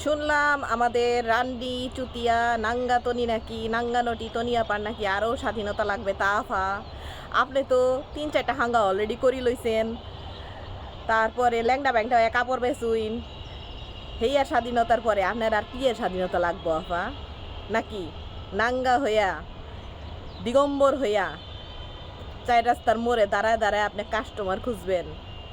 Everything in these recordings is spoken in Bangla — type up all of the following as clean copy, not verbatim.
শুনলাম আমাদের রান্ডি চুতিয়া নাঙ্গাতনি নাকি নাঙ্গানটি তনিয়াপার নাকি আরও স্বাধীনতা লাগবে তাফা। আপনি তো 3-4টা হাঙ্গা অলরেডি করি লইছেন, তারপরে ল্যাংডা ব্যাংটা হয়ে কাপড় বেচুইন, হেয়ার স্বাধীনতার পরে আপনার আর কি স্বাধীনতা লাগবো আফা? নাকি নাঙ্গা হইয়া দিগম্বর হইয়া চার রাস্তার মোড়ে দাঁড়ায় দাঁড়ায় আপনি কাস্টমার খুঁজবেন,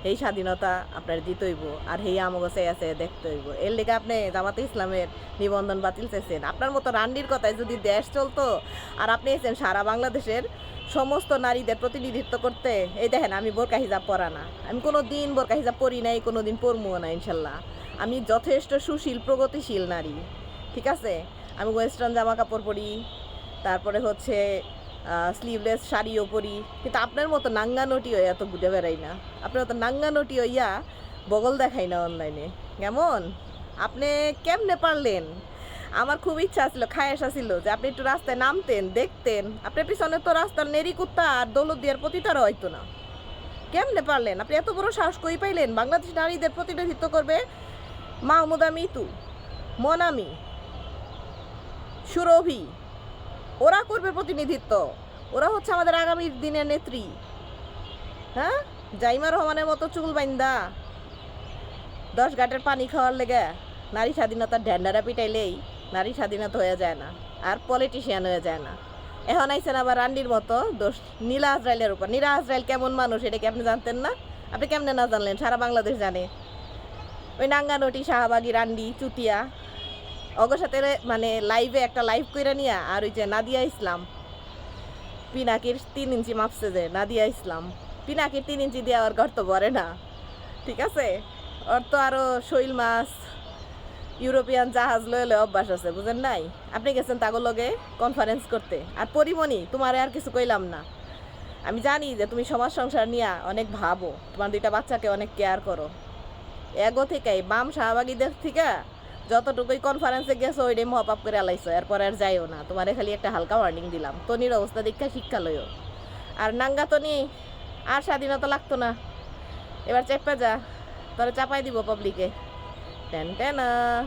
এই স্বাধীনতা আপনার দিতে হইব আর হেই আমাকে আছে দেখতে হইব। এর লেগে আপনি জামাতে ইসলামের নিবন্ধন বাতিল চাইছেন। আপনার মতো রান্ডির কথায় যদি দেশ চলতো আর আপনি এসেছেন সারা বাংলাদেশের সমস্ত নারীদের প্রতিনিধিত্ব করতে। এই দেখেন, আমি বোরকা হিজাব পরা না, আমি কোনো দিন বোরকা হিজাব পরি নাই, কোনো দিন পরমুও না ইনশাল্লাহ। আমি যথেষ্ট সুশীল প্রগতিশীল নারী, ঠিক আছে। আমি ওয়েস্টার্ন জামা কাপড় পরি, তারপরে হচ্ছে স্লিভলেস শাড়িও পরি, কিন্তু আপনার মতো নাঙ্গানটি হইয়া তো ঘুরে বেড়াই না। আপনার মতো নাঙ্গানটি হইয়া বগল দেখাই না অনলাইনে। কেমন আপনি কেমনে পারলেন? আমার খুব ইচ্ছা ছিল, খায়েশ ছিল যে আপনি একটু রাস্তায় নামতেন, দেখতেন। আপনার পিছনে তো রাস্তার নেরি কুত্তা আর দৌলতদিয়ার পতিতারা হয়তো না। কেমনে পারলেন? আপনি এত বড় সাহস কই পাইলেন? বাংলাদেশ নারীদের প্রতিনিধিত্ব করবে মাহমুদা মিতু, মনামি, সুরভি, ওরা করবে প্রতিনিধিত্ব। ওরা হচ্ছে আমাদের আগামী দিনের নেত্রী। হ্যাঁ, জাইমা রহমানের মতো চুল বাইন্দা 10 ঘাটের পানি খাওয়ার লেগে নারী স্বাধীনতার ঢ্যান্ডারা পিটাইলেই নারী স্বাধীনতা হয়ে যায় না, আর পলিটিশিয়ান হয়ে যায় না। এখন আইসেন আবার রান্ডির মতো দোষ নীলা আজরাইলের উপর। নীলা আজরাইল কেমন মানুষ এটা কি আপনি জানতেন না? আপনি কেমনে না জানলেন? সারা বাংলাদেশ জানে। ওই নাঙ্গানটি শাহবাগী রান্ডি চুতিয়া অগর সাথে মানে লাইভে একটা লাইভ কইরা নিয়া, আর ওই যে নাদিয়া ইসলাম পিনাকির 3 ইঞ্চি মাপছে, যে নাদিয়া ইসলাম পিনাকির 3 ইঞ্চি দিয়ে ওর ঘর তো ভরে না, ঠিক আছে। ওর তো আরও শৈল মাছ ইউরোপিয়ান জাহাজ লয়ে অভ্যাস আছে, বুঝেন নাই? আপনি গেছেন তাগো লগে কনফারেন্স করতে। আর পরিমণি, তোমারে আর কিছু কইলাম না। আমি জানি যে তুমি সমাজ সংসার নিয়ে অনেক ভাবো, তোমার 2টা বাচ্চাকে অনেক কেয়ার করো। এগো থেকে বাম শাহবাগীদের থেকে যতটুকুই কনফারেন্সে গেছো ওইটাই মহাপাপ করে আলাইছো, এরপর আর যাইও না। তোমারে খালি একটা হালকা ওয়ার্নিং দিলাম। তনির অবস্থা দীক্ষা শিক্ষা লইও। আর নাঙ্গা তনি আর স্বাধীনতা লাগতো না, এবার চেপে যা, তোরা চাপাই দিব পাবলিকে। টেন টেনা।